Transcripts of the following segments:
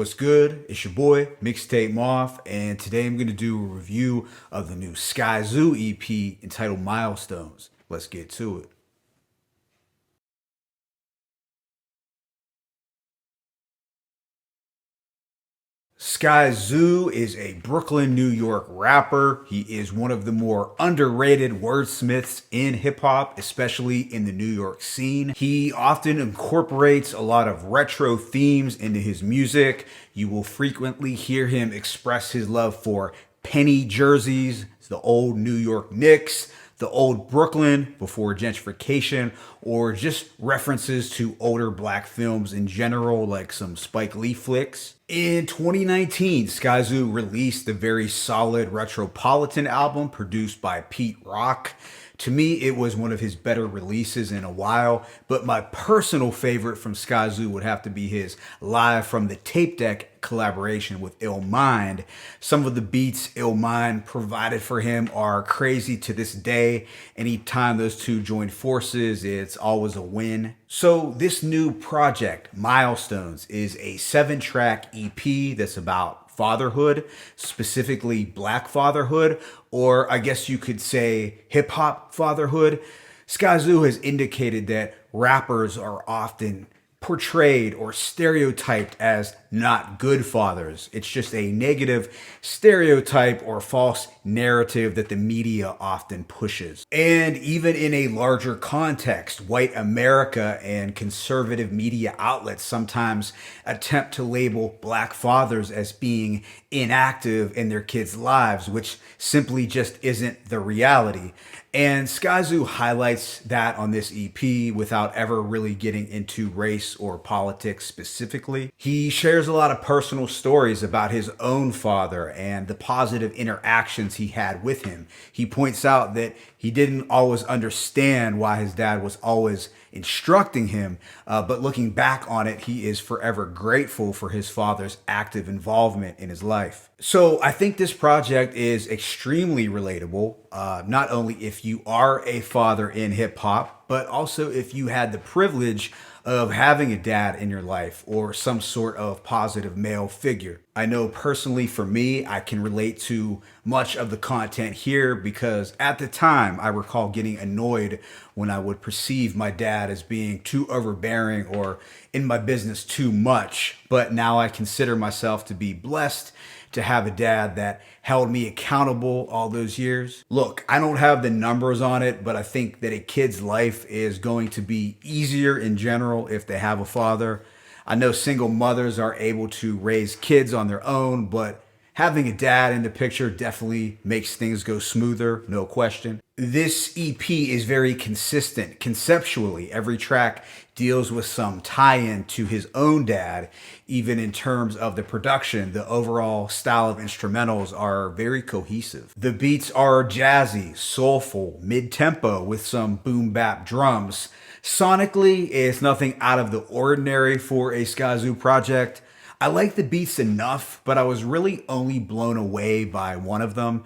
What's good? It's your boy, Mixtape Moth, and today I'm going to do a review of the new Skyzoo EP entitled Milestones. Let's get to it. Skyzoo is a Brooklyn, New York rapper. He is one of the more underrated wordsmiths in hip hop, especially in the New York scene. He often incorporates a lot of retro themes into his music. You will frequently hear him express his love for penny jerseys, the old New York Knicks, the old Brooklyn before gentrification, or just references to older black films in general, like some Spike Lee flicks. In 2019, Skyzoo released the very solid Retropolitan album produced by Pete Rock. To me, it was one of his better releases in a while, but my personal favorite from Skyzoo would have to be his Live from the Tape Deck collaboration with Illmind. Some of the beats Illmind provided for him are crazy to this day. Anytime those two join forces, it's always a win. So this new project, Milestones, is a 7-track EP that's about fatherhood, specifically black fatherhood, or I guess you could say hip hop fatherhood. Skyzoo has indicated that rappers are often portrayed or stereotyped as not good fathers. It's just a negative stereotype or false narrative that the media often pushes. And even in a larger context, white America and conservative media outlets sometimes attempt to label black fathers as being inactive in their kids' lives, which simply just isn't the reality. And Skyzoo highlights that on this EP without ever really getting into race or politics specifically. He shares a lot of personal stories about his own father and the positive interactions he had with him. He points out that he didn't always understand why his dad was always instructing him, but looking back on it, he is forever grateful for his father's active involvement in his life. So I think this project is extremely relatable, not only if you are a father in hip hop, but also if you had the privilege of having a dad in your life or some sort of positive male figure. I know personally for me, I can relate to much of the content here because at the time I recall getting annoyed when I would perceive my dad as being too overbearing or in my business too much. But now I consider myself to be blessed to have a dad that held me accountable all those years. Look, I don't have the numbers on it, but I think that a kid's life is going to be easier in general if they have a father. I know single mothers are able to raise kids on their own, but having a dad in the picture definitely makes things go smoother, no question. This EP is very consistent conceptually. Every track deals with some tie-in to his own dad. Even in terms of the production, the overall style of instrumentals are very cohesive. The beats are jazzy, soulful, mid-tempo with some boom bap drums. Sonically, it's nothing out of the ordinary for a Skyzoo project. I like the beats enough, but I was really only blown away by one of them.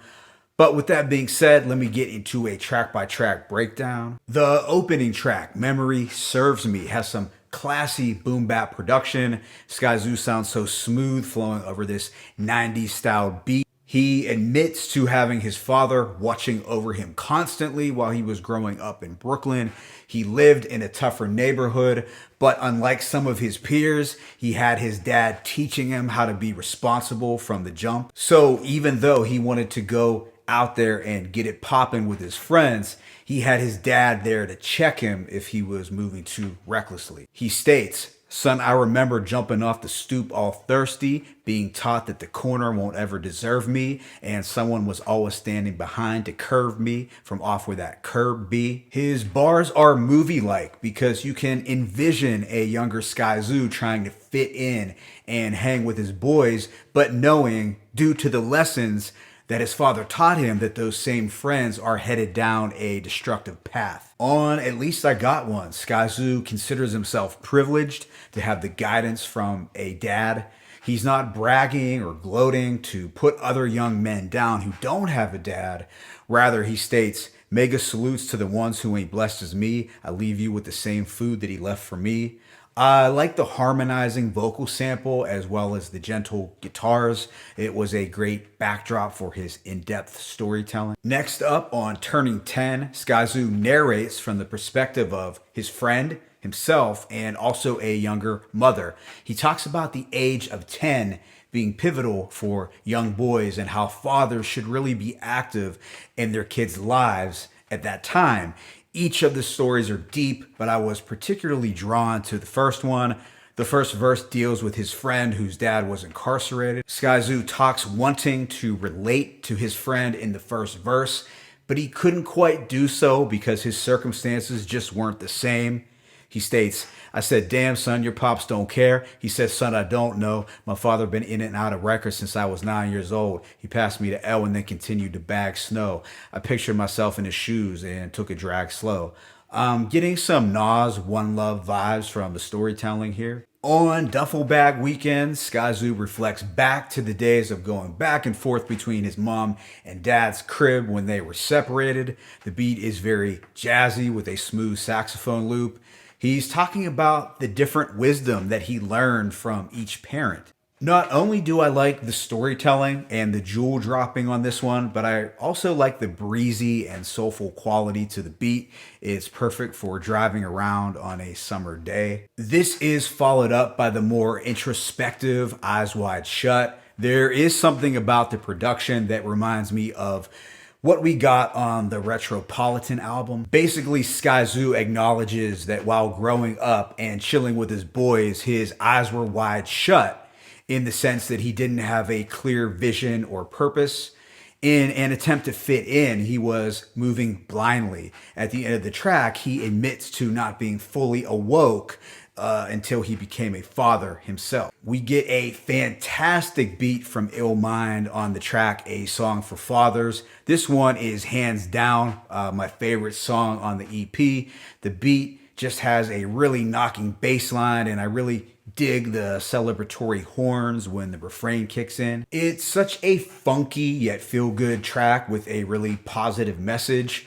But with that being said, let me get into a track-by-track breakdown. The opening track, Memory Serves Me, has some classy boom bap production. Skyzoo sounds so smooth flowing over this 90s style beat. He admits to having his father watching over him constantly while he was growing up in Brooklyn. He lived in a tougher neighborhood, but unlike some of his peers, he had his dad teaching him how to be responsible from the jump. So even though he wanted to go out there and get it popping with his friends, he had his dad there to check him if he was moving too recklessly. He states, "Son, I remember jumping off the stoop all thirsty, being taught that the corner won't ever deserve me, and someone was always standing behind to curve me from off where that curb be." His bars are movie-like because you can envision a younger Skyzoo trying to fit in and hang with his boys, but knowing, due to the lessons that his father taught him, that those same friends are headed down a destructive path. On At Least I Got One, Skyzoo considers himself privileged to have the guidance from a dad. He's not bragging or gloating to put other young men down who don't have a dad. Rather, he states, "Mega salutes to the ones who ain't blessed as me. I leave you with the same food that he left for me." I like the harmonizing vocal sample as well as the gentle guitars. It was a great backdrop for his in-depth storytelling. Next up on Turning 10, Skyzoo narrates from the perspective of his friend, himself, and also a younger mother. He talks about the age of 10 being pivotal for young boys and how fathers should really be active in their kids' lives at that time. Each of the stories are deep, but I was particularly drawn to the first one. The first verse deals with his friend whose dad was incarcerated. Skyzoo talks wanting to relate to his friend in the first verse, but he couldn't quite do so because his circumstances just weren't the same. He states, I said, damn, son, your pops don't care. He said, son, I don't know. My father been in and out of records since I was 9 years old. He passed me the L and then continued to bag snow. I pictured myself in his shoes and took a drag slow. Getting some Nas One Love vibes from the storytelling here. On Duffle Bag Weekends, Skyzoo reflects back to the days of going back and forth between his mom and dad's crib when they were separated. The beat is very jazzy with a smooth saxophone loop. He's talking about the different wisdom that he learned from each parent. Not only do I like the storytelling and the jewel dropping on this one, but I also like the breezy and soulful quality to the beat. It's perfect for driving around on a summer day. This is followed up by the more introspective Eyes Wide Shut. There is something about the production that reminds me of what we got on the Retropolitan album. Basically, Skyzoo acknowledges that while growing up and chilling with his boys, his eyes were wide shut in the sense that he didn't have a clear vision or purpose. In an attempt to fit in, he was moving blindly. At the end of the track, he admits to not being fully awoke until he became a father himself. We get a fantastic beat from Ill Mind on the track A Song for Fathers. This one is hands down my favorite song on the EP. The beat just has a really knocking bass line, and I really dig the celebratory horns when the refrain kicks in. It's such a funky yet feel-good track with a really positive message.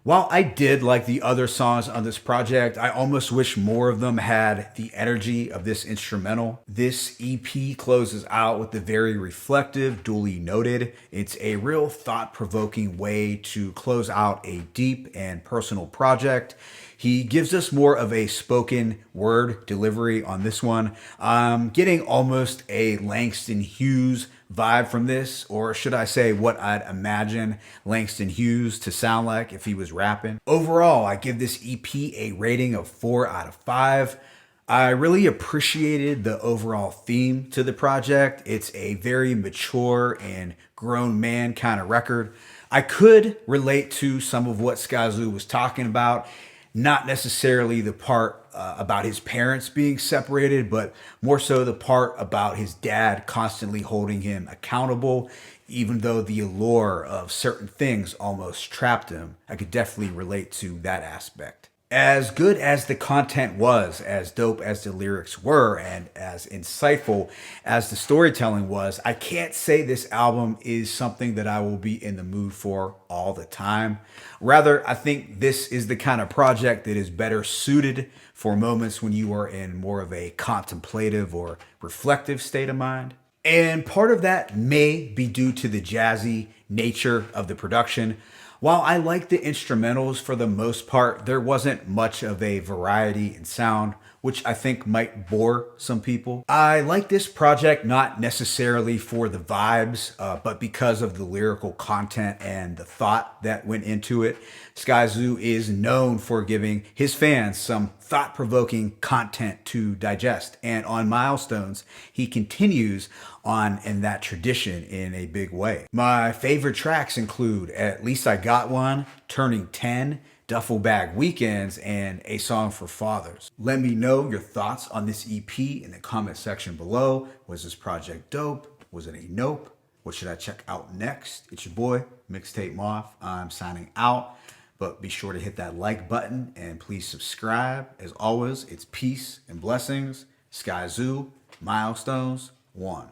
While I did like the other songs on this project, I almost wish more of them had the energy of this instrumental. This EP closes out with the very reflective, duly noted. It's a real thought-provoking way to close out a deep and personal project. He gives us more of a spoken word delivery on this one. I'm getting almost a Langston Hughes vibe from this, or should I say what I'd imagine Langston Hughes to sound like if he was rapping. Overall, I give this EP a rating of 4 out of 5. I really appreciated the overall theme to the project. It's a very mature and grown man kind of record. I could relate to some of what Skyzoo was talking about. Not necessarily the part about his parents being separated, but more so the part about his dad constantly holding him accountable, even though the allure of certain things almost trapped him. I could definitely relate to that aspect. As good as the content was, as dope as the lyrics were, and as insightful as the storytelling was, I can't say this album is something that I will be in the mood for all the time. Rather, I think this is the kind of project that is better suited for moments when you are in more of a contemplative or reflective state of mind. And part of that may be due to the jazzy nature of the production. While I like the instrumentals for the most part, there wasn't much of a variety in sound, which I think might bore some people. I like this project not necessarily for the vibes, but because of the lyrical content and the thought that went into it. Skyzoo is known for giving his fans some thought-provoking content to digest. And on Milestones, he continues on in that tradition in a big way. My favorite tracks include At Least I Got One, Turning 10, Duffle Bag Weekends, and A Song for Fathers. Let me know your thoughts on this EP in the comment section below. Was this project dope? Was it a nope? What should I check out next? It's your boy, Mixtape Moth. I'm signing out, but be sure to hit that like button and please subscribe. As always, it's peace and blessings. Skyzoo, Milestones, 1.